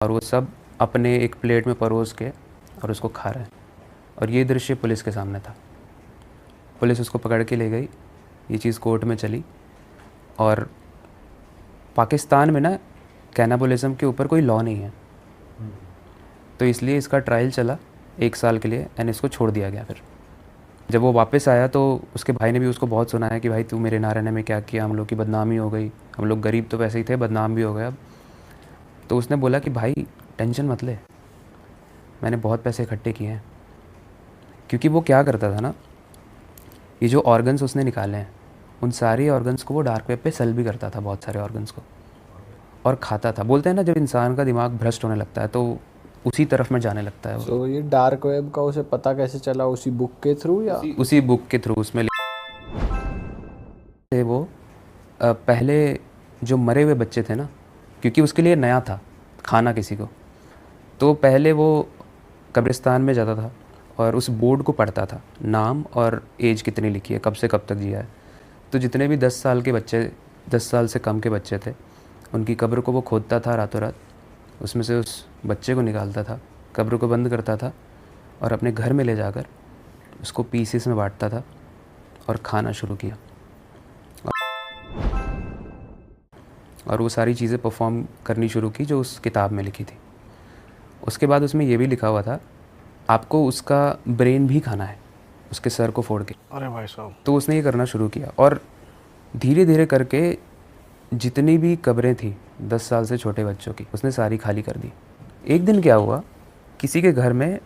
और वो सब अपने एक प्लेट में परोस के और उसको खा रहे हैं। और ये दृश्य पुलिस के सामने था। पुलिस उसको पकड़ के ले गई, ये चीज़ कोर्ट में चली। और पाकिस्तान में ना कैनाबोलिज्म के ऊपर कोई लॉ नहीं है, तो इसलिए इसका ट्रायल चला 1 साल के लिए एंड इसको छोड़ दिया गया। फिर जब वो वापस आया तो उसके भाई ने भी उसको बहुत सुनाया कि भाई तू मेरे ना रहने में क्या किया, हम लोग की बदनामी हो गई, हम लोग गरीब तो वैसे ही थे, बदनाम भी हो गए अब। तो उसने बोला कि भाई टेंशन मत ले, मैंने बहुत पैसे इकट्ठे किए हैं। क्योंकि वो क्या करता था ना, ये जो ऑर्गन्स उसने निकाले हैं उन सारे ऑर्गन्स को वो डार्क वेब पे सेल भी करता था, बहुत सारे ऑर्गन्स को, और खाता था। बोलते हैं ना जब इंसान का दिमाग भ्रष्ट होने लगता है तो उसी तरफ में जाने लगता है वो। तो ये डार्क वेब का उसे पता कैसे चला, उसी बुक के थ्रू या? उसी बुक के थ्रू उसमें थे वो पहले जो मरे हुए बच्चे थे ना, क्योंकि उसके लिए नया था खाना किसी को, तो पहले वो कब्रिस्तान में जाता था और उस बोर्ड को पढ़ता था, नाम और एज कितनी लिखी है, कब से कब तक जिया है। तो जितने भी 10 साल के बच्चे, 10 साल से कम के बच्चे थे, उनकी कब्र को वो खोदता था रातों रात, उसमें से उस बच्चे को निकालता था, कब्र को बंद करता था और अपने घर में ले जाकर उसको पीसेस में बांटता था और खाना शुरू किया। और वो सारी चीज़ें परफॉर्म करनी शुरू की जो उस किताब में लिखी थी। उसके बाद उसमें ये भी लिखा हुआ था, आपको उसका ब्रेन भी खाना है, उसके सर को फोड़ के। अरे भाई साहब। तो उसने ये करना शुरू किया और धीरे धीरे करके जितनी भी कब्रें थी 10 साल से छोटे बच्चों की, उसने सारी खाली कर दी। एक दिन क्या हुआ, किसी के घर में